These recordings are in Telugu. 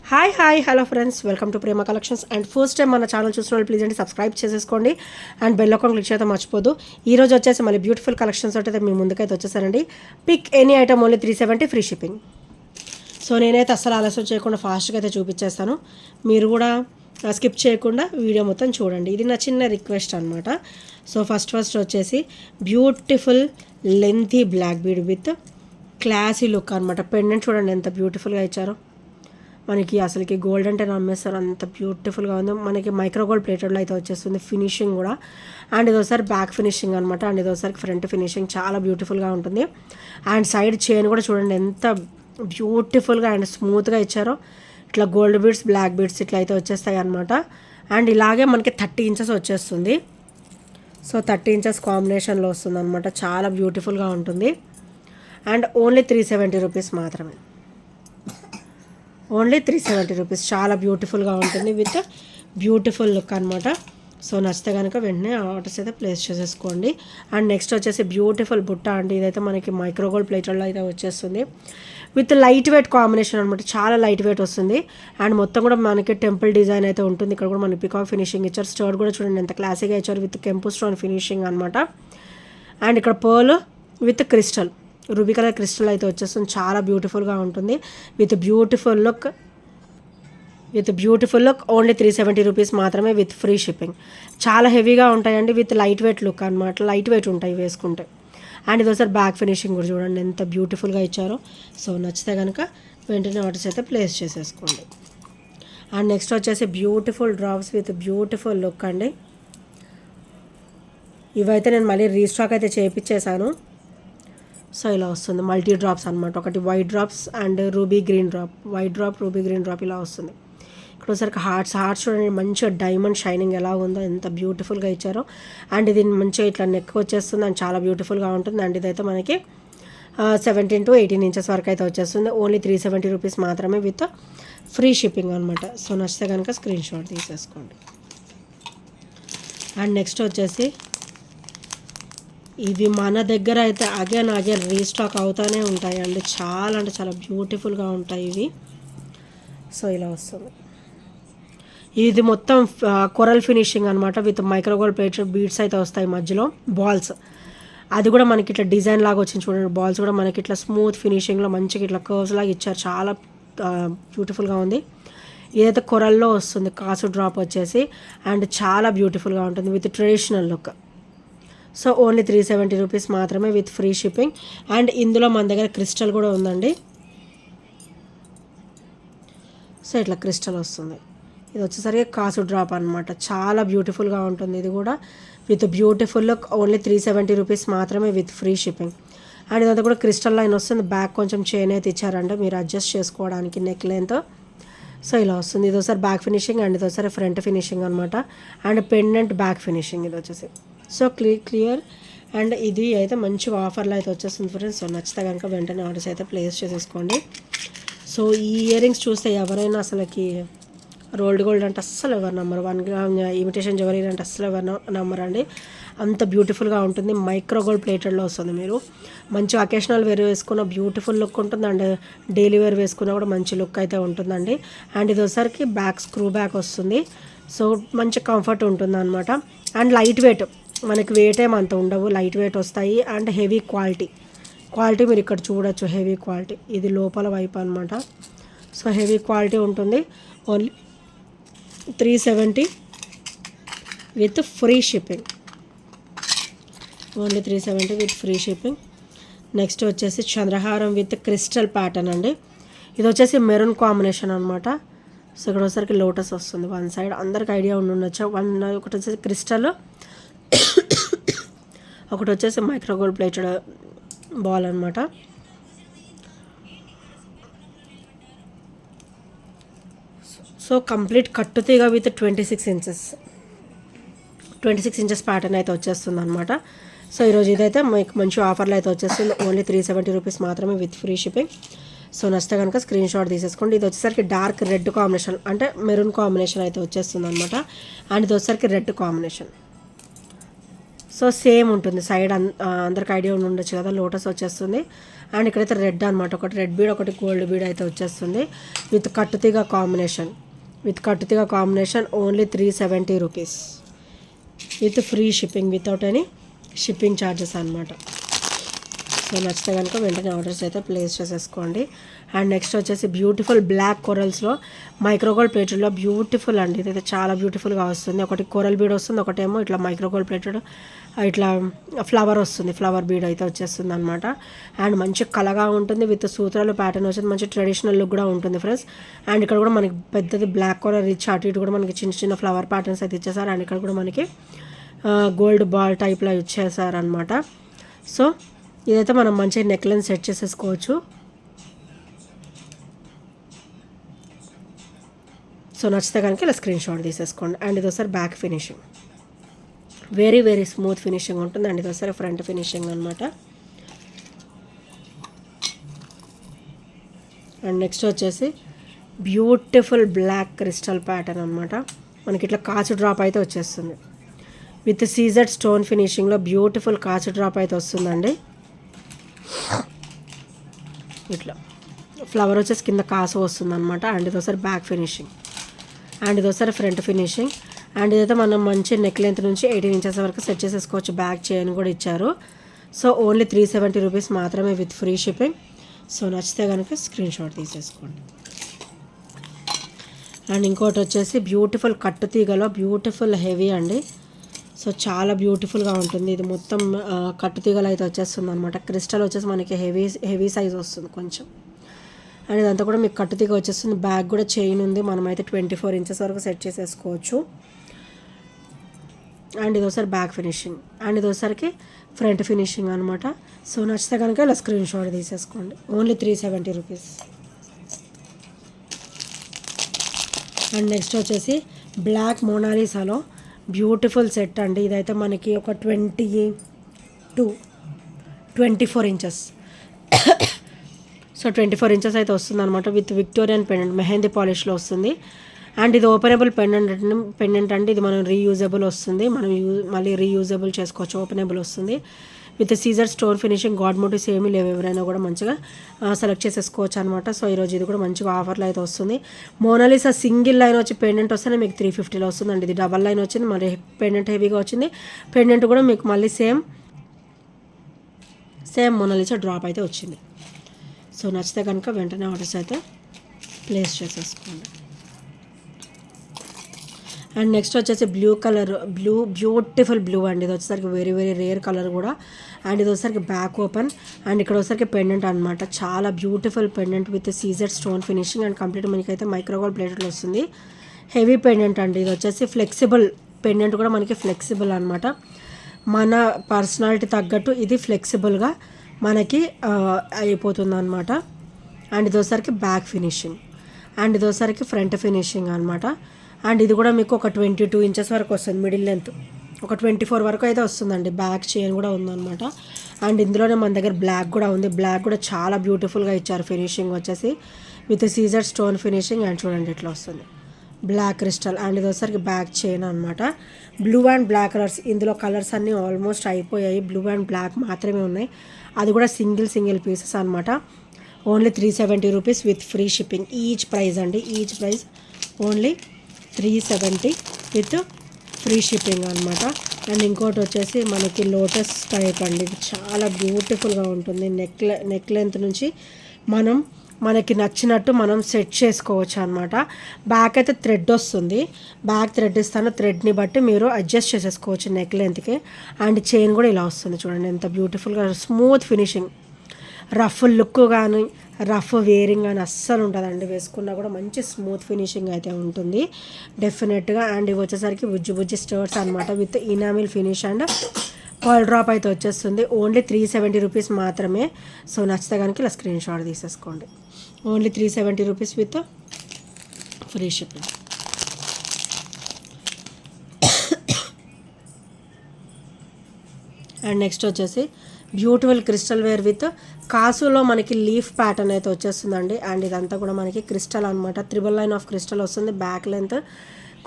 Hi hello friends, welcome to Prema collections. And first time మన ఛానల్ చూసిన వాళ్ళు ప్లీజ్ అండి సబ్స్క్రైబ్ చేసేసుకోండి అండ్ బెల్ ఐకాన్ క్లిక్ చేయడం మర్చిపోదు. ఈ రోజు వచ్చేసి మళ్ళీ బ్యూటిఫుల్ కలెక్షన్స్ అయితే మీ ముందుకైతే వచ్చేసారండి. Pick any item only 370 free shipping. So నేనైతే అస్సలు ఆలస్యం చేయకుండా ఫాస్ట్గా అయితే చూపించేస్తాను. మీరు కూడా స్కిప్ చేయకుండా వీడియో మొత్తం చూడండి. ఇది నా చిన్న రిక్వెస్ట్ అనమాట. సో ఫస్ట్ వచ్చేసి beautiful lengthy black bead with classy look అనమాట. పెండెంట్ చూడండి ఎంత బ్యూటిఫుల్గా ఇచ్చారో. మనకి అసలుకి గోల్డ్ అంటే నమ్మేస్తారు, అంత బ్యూటిఫుల్గా ఉంది. మనకి మైక్రో గోల్డ్ ప్లేటెడ్లో అయితే వచ్చేస్తుంది ఫినిషింగ్ కూడా. అండ్ ఇదోసారి బ్యాక్ ఫినిషింగ్ అనమాట. అండ్ ఇదోసారి ఫ్రంట్ ఫినిషింగ్ చాలా బ్యూటిఫుల్గా ఉంటుంది. అండ్ సైడ్ చైన్ కూడా చూడండి ఎంత బ్యూటిఫుల్గా అండ్ స్మూత్గా ఇచ్చారో. ఇట్లా గోల్డ్ బీడ్స్, బ్లాక్ బీడ్స్ ఇట్లా అయితే వచ్చేస్తాయి అనమాట. అండ్ ఇలాగే మనకి 30 ఇంచెస్ వచ్చేస్తుంది. సో 30 ఇంచెస్ కాంబినేషన్లో వస్తుంది అనమాట. చాలా బ్యూటిఫుల్గా ఉంటుంది. అండ్ ఓన్లీ 370 రూపీస్ మాత్రమే. Only 370 rupees. చాలా బ్యూటిఫుల్గా ఉంటుంది విత్ బ్యూటిఫుల్ లుక్ అనమాట. సో నచ్చితే కనుక వెంటనే ఆర్డర్స్ అయితే ప్లేస్ చేసేసుకోండి. అండ్ నెక్స్ట్ వచ్చేసి బ్యూటిఫుల్ బుట్ట అండి. ఇదైతే మనకి మైక్రో గోల్డ్ ప్లేటర్లో అయితే వచ్చేస్తుంది విత్ లైట్ వెయిట్ కాంబినేషన్ అనమాట. చాలా లైట్ వెయిట్ వస్తుంది. అండ్ మొత్తం కూడా మనకి టెంపుల్ డిజైన్ అయితే ఉంటుంది. ఇక్కడ కూడా మనకి పికాక్ ఫినిషింగ్ ఇచ్చారు. స్టర్డ్ కూడా చూడండి ఎంత క్లాసీగా ఇచ్చారు విత్ కెంపు స్టోన్ ఫినిషింగ్ అనమాట. అండ్ ఇక్కడ pearl with crystal, ruby colour crystal అయితే వచ్చేస్తుంది. చాలా బ్యూటిఫుల్గా ఉంటుంది with beautiful look. Only 370 rupees మాత్రమే విత్ ఫ్రీ షిప్పింగ్. చాలా హెవీగా ఉంటాయండి విత్ లైట్ వెయిట్ లుక్ అనమాట. లైట్ వెయిట్ ఉంటాయి వేసుకుంటే. అండ్ ఇదోసారి బ్యాక్ ఫినిషింగ్ కూడా చూడండి ఎంత బ్యూటిఫుల్గా ఇచ్చారో. సో నచ్చితే కనుక వెంటనే ఆర్డర్స్ అయితే ప్లేస్ చేసేసుకోండి. అండ్ నెక్స్ట్ వచ్చేసి beautiful drops with beautiful look అండి. ఇవైతే నేను మళ్ళీ రీస్టాక్ అయితే చేయించేశాను. సో ఇలా వస్తుంది మల్టీ డ్రాప్స్ అనమాట. ఒకటి white drops and ruby green drop, white drop, ruby green drop ఇలా వస్తుంది. ఇక్కడ ఒకసారి హార్ట్స్ చూడండి మంచిగా డైమండ్ షైనింగ్ ఎలా ఉందో, ఎంత బ్యూటిఫుల్గా ఇచ్చారో. అండ్ ఇది మంచిగా ఇట్లా నెక్ వచ్చేస్తుంది అండ్ చాలా బ్యూటిఫుల్గా ఉంటుంది. అండ్ ఇదైతే మనకి 17 to 18 ఇంచెస్ వరకు అయితే వచ్చేస్తుంది. ఓన్లీ 370 రూపీస్ మాత్రమే విత్ ఫ్రీ షిప్పింగ్ అనమాట. సో నచ్చితే కనుక స్క్రీన్ షాట్ తీసేసుకోండి. అండ్ నెక్స్ట్ వచ్చేసి ఇవి మన దగ్గర అయితే అగైన్ రీస్టాక్ అవుతూనే ఉంటాయి అండి. చాలా అంటే చాలా బ్యూటిఫుల్గా ఉంటాయి ఇవి. సో ఇలా వస్తుంది. ఇది మొత్తం కొరల్ ఫినిషింగ్ అనమాట విత్ మైక్రోగోల్డ్ ప్లేటెడ్ బీడ్స్ అయితే వస్తాయి మధ్యలో బాల్స్. అది కూడా మనకి ఇట్లా డిజైన్ లాగా వచ్చింది చూడండి. బాల్స్ కూడా మనకి ఇట్లా స్మూత్ ఫినిషింగ్లో మంచిగా ఇట్లా కర్వ్స్ లాగా ఇచ్చారు. చాలా బ్యూటిఫుల్గా ఉంది. ఇదైతే కొరల్లో వస్తుంది కాసు డ్రాప్ వచ్చేసి. అండ్ చాలా బ్యూటిఫుల్గా ఉంటుంది with traditional look. So only 370 rupees మాత్రమే విత్ ఫ్రీ షిప్పింగ్. అండ్ ఇందులో మన దగ్గర క్రిస్టల్ కూడా ఉందండి. సో ఇట్లా క్రిస్టల్ వస్తుంది. ఇది వచ్చేసరికి కాసు డ్రాప్ అనమాట. చాలా బ్యూటిఫుల్గా ఉంటుంది ఇది కూడా with beautiful look. Only 370 rupees మాత్రమే విత్ ఫ్రీ షిప్పింగ్. అండ్ ఇదంతా కూడా క్రిస్టల్ లైన్ వస్తుంది. బ్యాక్ కొంచెం చైన్ అయితే ఇచ్చారంటే మీరు అడ్జస్ట్ చేసుకోవడానికి నెక్ లెంత్. సో ఇలా వస్తుంది. ఇది ఒకసారి బ్యాక్ ఫినిషింగ్ అండ్ ఇది ఒకసారి ఫ్రంట్ ఫినిషింగ్ అనమాట. అండ్ పెండెంట్ బ్యాక్ ఫినిషింగ్ ఇది వచ్చేసి. So clear. అండ్ ఇది అయితే మంచిగా ఆఫర్లో అయితే వచ్చేస్తుంది ఫ్రెండ్స్. సో నచ్చితే కనుక వెంటనే ఆర్డర్స్ అయితే ప్లేస్ చేసేసుకోండి. సో ఈ ఇయర్ రింగ్స్ చూస్తే ఎవరైనా అసలుకి రోల్డ్ గోల్డ్ అంటే అస్సలు ఎవరు నమ్మరు. 1 గ్రామ్ ఇమిటేషన్ జ్యువెలరీ అంటే అస్సలు ఎవరు నమ్మరండి. అంత బ్యూటిఫుల్గా ఉంటుంది. మైక్రో గోల్డ్ ప్లేటెడ్లో వస్తుంది. మీరు మంచి అకేషనల్ వేర్ వేసుకున్న బ్యూటిఫుల్ లుక్ ఉంటుంది. అండ్ డైలీ వేర్ వేసుకున్న కూడా మంచి లుక్ అయితే ఉంటుందండి. అండ్ ఇది ఒకసారికి బ్యాక్ స్క్రూ బ్యాక్ వస్తుంది. సో మంచి కంఫర్ట్ ఉంటుంది అనమాట. అండ్ లైట్ వెయిట్, మనకి వెయిట్ ఏం అంత ఉండవు, లైట్ వెయిట్ వస్తాయి. అండ్ హెవీ క్వాలిటీ మీరు ఇక్కడ చూడొచ్చు. హెవీ క్వాలిటీ ఇది లోపల వైపు అనమాట. సో హెవీ క్వాలిటీ ఉంటుంది. Only 370 with free shipping. Only 370 with free shipping. Next వచ్చేసి చంద్రహారం విత్ క్రిస్టల్ ప్యాటర్న్ అండి. ఇది వచ్చేసి మెరూన్ కాంబినేషన్ అనమాట. సో ఇక్కడ వచ్చేసరికి లోటస్ వస్తుంది వన్ సైడ్. అందరికి ఐడియా ఉండొచ్చు. ఒకటి వచ్చేసి క్రిస్టల్, ఒకటి వచ్చేసి మైక్రోగోల్డ్ ప్లేటెడ్ బాల్ అనమాట. సో కంప్లీట్ కట్టుతీగ విత్ 26 ఇంచెస్ ప్యాటర్న్ అయితే వచ్చేస్తుంది అనమాట. సో ఈరోజు ఇదైతే మీకు మంచి ఆఫర్లో అయితే వచ్చేస్తుంది. ఓన్లీ 370 రూపీస్ మాత్రమే విత్ ఫ్రీ షిప్పింగ్. సో నచ్చితే కనుక స్క్రీన్ షాట్ తీసేసుకోండి. ఇది వచ్చేసరికి డార్క్ రెడ్ కాంబినేషన్ అంటే మెరూన్ కాంబినేషన్ అయితే వచ్చేస్తుంది అనమాట. అండ్ ఇది వచ్చేసరికి రెడ్ కాంబినేషన్. సో సేమ్ ఉంటుంది సైడ్. అందరికి ఐడియా ఉండొచ్చు కదా. లోటస్ వచ్చేస్తుంది అండ్ ఇక్కడైతే రెడ్ అనమాట, ఒకటి రెడ్ బీడ్ ఒకటి గోల్డ్ బీడ్ అయితే వచ్చేస్తుంది విత్ కట్టుతీగ combination only 370 rupees with free shipping, without any shipping charges అనమాట. సో నచ్చితే కనుక వెంటనే ఆర్డర్స్ అయితే ప్లేస్ చేసేసుకోండి. అండ్ నెక్స్ట్ వచ్చేసి బ్యూటిఫుల్ బ్లాక్ కొరల్స్లో మైక్రోగోల్డ్ ప్లేటెడ్లో బ్యూటిఫుల్ అండి, ఇదైతే చాలా బ్యూటిఫుల్గా వస్తుంది. ఒకటి కొరల్ బీడ్ వస్తుంది, ఒకటేమో ఇట్లా మైక్రోగోల్డ్ ప్లేటెడ్ ఇట్లా ఫ్లవర్ వస్తుంది, ఫ్లవర్ బీడ్ అయితే వచ్చేస్తుంది అనమాట. అండ్ మంచి కలగా ఉంటుంది విత్ సూత్రాలు ప్యాటర్న్ వచ్చేది, మంచి ట్రెడిషనల్ లుక్ కూడా ఉంటుంది ఫ్రెండ్స్. అండ్ ఇక్కడ కూడా మనకి పెద్దది బ్లాక్ కలర్ రిచ్ అటు ఇటు కూడా మనకి చిన్న చిన్న ఫ్లవర్ ప్యాటర్న్స్ అయితే ఇచ్చేసారు. అండ్ ఇక్కడ కూడా మనకి గోల్డ్ బాల్ టైప్లో ఇచ్చేసారు అనమాట. సో ఇదైతే మనం మంచిగా నెక్లైన్ సెట్ చేసేసుకోవచ్చు. సో నచ్చితే కనుక ఇలా స్క్రీన్ షాట్ తీసేసుకోండి. అండ్ ఇది ఒకసారి back finishing, very very smooth finishing ఉంటుంది. అండ్ ఇది ఒకసారి ఫ్రంట్ ఫినిషింగ్ అనమాట. అండ్ నెక్స్ట్ వచ్చేసి బ్యూటిఫుల్ బ్లాక్ క్రిస్టల్ ప్యాటర్న్ అనమాట. మనకి ఇట్లా కాచు డ్రాప్ అయితే వచ్చేస్తుంది విత్ సీజెడ్ స్టోన్ ఫినిషింగ్లో బ్యూటిఫుల్ కాచు డ్రాప్ అయితే వస్తుందండి. ఇట్లా ఫ్లవర్ వచ్చేసి కింద కాసు వస్తుంది అనమాట. అండ్ ఇది ఒకసారి బ్యాక్ ఫినిషింగ్, అండ్ ఇది ఒకసారి ఫ్రంట్ ఫినిషింగ్. అండ్ ఇదైతే మనం మంచి నెక్ లెంత్ నుంచి 18 ఇంచెస్ వరకు సెట్ చేసేసుకోవచ్చు. బ్యాక్ చైన్ కూడా ఇచ్చారు. సో ఓన్లీ 370 రూపీస్ మాత్రమే విత్ ఫ్రీ షిప్పింగ్. సో నచ్చితే కనుక స్క్రీన్ షాట్ తీసేసుకోండి. అండ్ ఇంకోటి వచ్చేసి బ్యూటిఫుల్ కట్టు తీగలో బ్యూటిఫుల్ హెవీ అండి. సో చాలా బ్యూటిఫుల్గా ఉంటుంది. ఇది మొత్తం కట్టుతీగలు అయితే వచ్చేస్తుంది అనమాట. క్రిస్టల్ వచ్చేసి మనకి హెవీ సైజ్ వస్తుంది కొంచెం. అండ్ ఇదంతా కూడా మీకు కట్టుతీగ వచ్చేస్తుంది. బ్యాగ్ కూడా చైన్ ఉంది, మనమైతే 24 ఇంచెస్ వరకు సెట్ చేసేసుకోవచ్చు. అండ్ ఇది ఒకసారి బ్యాక్ ఫినిషింగ్, అండ్ ఇది ఒకసారికి ఫ్రంట్ ఫినిషింగ్ అనమాట. సో నచ్చితే కనుక ఇలా స్క్రీన్ షాట్ తీసేసుకోండి. Only 370 rupees. అండ్ నెక్స్ట్ వచ్చేసి బ్లాక్ మోనాలిసాలో బ్యూటిఫుల్ సెట్ అండి. ఇదైతే మనకి ఒక 24 ఇంచెస్ సో 24 ఇంచెస్ అయితే వస్తుంది అనమాట విత్ విక్టోరియన్ పెండెంట్ మెహందీ పాలిష్లో వస్తుంది. అండ్ ఇది ఓపెనబుల్ పెండెంట్ అండి. ఇది మనం రీయూజబుల్ వస్తుంది, మనం మళ్ళీ రీయూజబుల్ చేసుకోవచ్చు. ఓపెనబుల్ వస్తుంది with Caesar stone finishing. God motives ఏమీ లేవు, ఎవరైనా కూడా మంచిగా సెలెక్ట్ చేసేసుకోవచ్చు అనమాట. సో ఈరోజు ఇది కూడా మంచిగా ఆఫర్లో అయితే వస్తుంది. మోనాలిసా సింగిల్ లైన్ వచ్చి పెండెంట్ వస్తేనే మీకు 350లో వస్తుందండి. ఇది డబల్ లైన్ వచ్చింది, మరి పెండెంట్ హెవీగా వచ్చింది. పెండెంట్ కూడా మీకు మళ్ళీ సేమ్ మోనాలిసా డ్రాప్ అయితే వచ్చింది. సో నచ్చితే కనుక వెంటనే ఆర్డర్స్ అయితే ప్లేస్ చేసేసుకోండి. అండ్ నెక్స్ట్ వచ్చేసి బ్యూటిఫుల్ బ్లూ అండి. ఇది వచ్చేసరికి వెరీ వెరీ రేర్ కలర్ కూడా. అండ్ ఇది వచ్చేసరికి బ్యాక్ ఓపెన్, అండ్ ఇక్కడ వచ్చేసరికి పెండెంట్ అనమాట. చాలా beautiful pendant with CZ stone finishing. And complete మనకైతే మైక్రోగోల్డ్ ప్లేటెడ్లో వస్తుంది. హెవీ పెండెంట్ అండి. ఇది వచ్చేసి ఫ్లెక్సిబుల్ పెండెంట్ కూడా మనకి ఫ్లెక్సిబుల్ అనమాట. మన పర్సనాలిటీ తగ్గట్టు ఇది ఫ్లెక్సిబుల్గా మనకి అయిపోతుంది అనమాట. అండ్ ఇది వచ్చేసరికి బ్యాక్ ఫినిషింగ్, అండ్ ఇది వచ్చేసరికి ఫ్రంట్ ఫినిషింగ్ అనమాట. అండ్ ఇది కూడా మీకు ఒక 22 ఇంచెస్ వరకు వస్తుంది మిడిల్ లెంత్, ఒక 24 వరకు అయితే వస్తుందండి. బ్యాక్ చైన్ కూడా ఉందన్నమాట. అండ్ ఇందులోనే మన దగ్గర బ్లాక్ కూడా ఉంది. బ్లాక్ కూడా చాలా బ్యూటిఫుల్గా ఇచ్చారు ఫినిషింగ్ వచ్చేసి with Caesar stone finishing. And చూడండి ఇట్లా వస్తుంది బ్లాక్ క్రిస్టల్. అండ్ ఇది వచ్చేసరికి బ్యాక్ చైన్ అనమాట. బ్లూ అండ్ బ్లాక్ కలర్స్, ఇందులో కలర్స్ అన్నీ ఆల్మోస్ట్ అయిపోయాయి. బ్లూ అండ్ బ్లాక్ మాత్రమే ఉన్నాయి, అది కూడా సింగిల్ పీసెస్ అనమాట. Only 370 rupees with free shipping. Each price అండి, each price only 370 with free shipping అనమాట. అండ్ ఇంకోటి వచ్చేసి మనకి లోటస్ టైప్ అండి. ఇది చాలా బ్యూటిఫుల్గా ఉంటుంది. నెక్ లెంత్ నుంచి మనకి నచ్చినట్టు మనం సెట్ చేసుకోవచ్చు అనమాట. బ్యాక్ అయితే థ్రెడ్ వస్తుంది, బ్యాక్ థ్రెడ్ ఇస్తాను. థ్రెడ్ని బట్టి మీరు అడ్జస్ట్ చేసేసుకోవచ్చు నెక్ లెంత్కి. అండ్ చైన్ కూడా ఇలా వస్తుంది చూడండి, ఎంత బ్యూటిఫుల్గా స్మూత్ ఫినిషింగ్. రఫ్ లుక్ కానీ రఫ్ వేరింగ్ కానీ అస్సలు ఉంటుందండి. వేసుకున్నా కూడా మంచి స్మూత్ ఫినిషింగ్ అయితే ఉంటుంది డెఫినెట్గా. అండ్ ఇవి వచ్చేసరికి బుజ్జి స్టర్ట్స్ అనమాట with enamel finish and pearl drop అయితే వచ్చేస్తుంది. ఓన్లీ 370 రూపీస్ మాత్రమే. సో నచ్చితే కనుక ఇలా స్క్రీన్ షాట్ తీసేసుకోండి. Only 370 rupees with free shipping. And next వచ్చేసి బ్యూటిఫుల్ క్రిస్టల్ వేర్ విత్ కాసులో మనకి లీఫ్ ప్యాటర్న్ అయితే వచ్చేస్తుందండి. అండ్ ఇదంతా కూడా మనకి క్రిస్టల్ అనమాట. 3 లైన్ ఆఫ్ క్రిస్టల్ వస్తుంది. బ్యాక్ లెంత్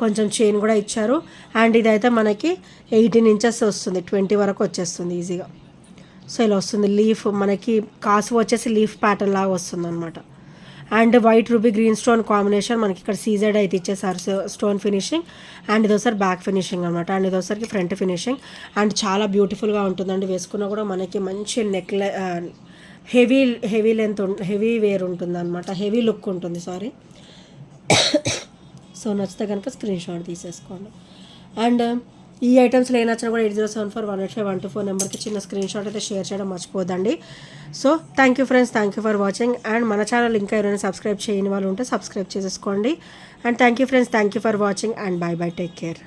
కొంచెం చైన్ కూడా ఇచ్చారు. అండ్ ఇదైతే మనకి 18 ఇంచెస్ వస్తుంది, 20 వరకు వచ్చేస్తుంది ఈజీగా. సో ఇలా వస్తుంది లీఫ్, మనకి కాసు వచ్చేసి లీఫ్ ప్యాటర్న్ లాగా వస్తుంది అనమాట. And white ruby green stone combination, మనకి ఇక్కడ సీజెడ్ అయితే ఇచ్చేసారు స్టోన్ ఫినిషింగ్. అండ్ ఇదోసారి బ్యాక్ ఫినిషింగ్ అనమాట. అండ్ ఇదోసారికి ఫ్రంట్ ఫినిషింగ్. అండ్ చాలా బ్యూటిఫుల్గా ఉంటుందండి, వేసుకున్నా కూడా మనకి మంచి హెవీ లెంత్ హెవీ వేర్ ఉంటుంది అనమాట, హెవీ లుక్ ఉంటుంది. సారీ. సో నచ్చితే కనుక స్క్రీన్ షాట్ తీసేసుకోండి. అండ్ ఈ ఐటమ్స్లో ఏ నచ్చినా కూడా 8074185124 నెంబర్కి చిన్న స్క్రీన్ షాట్ అయితే షేర్ చేయడం మర్చిపోదండి. So thank you friends, thank you for watching. And మన ఛానల్ ఇంకా ఎవరైనా సబ్స్క్రైబ్ చేయని వాళ్ళు ఉంటే సబ్స్క్రైబ్ చేసేసుకోండి. And thank you friends, thank you for watching. And bye bye, take care.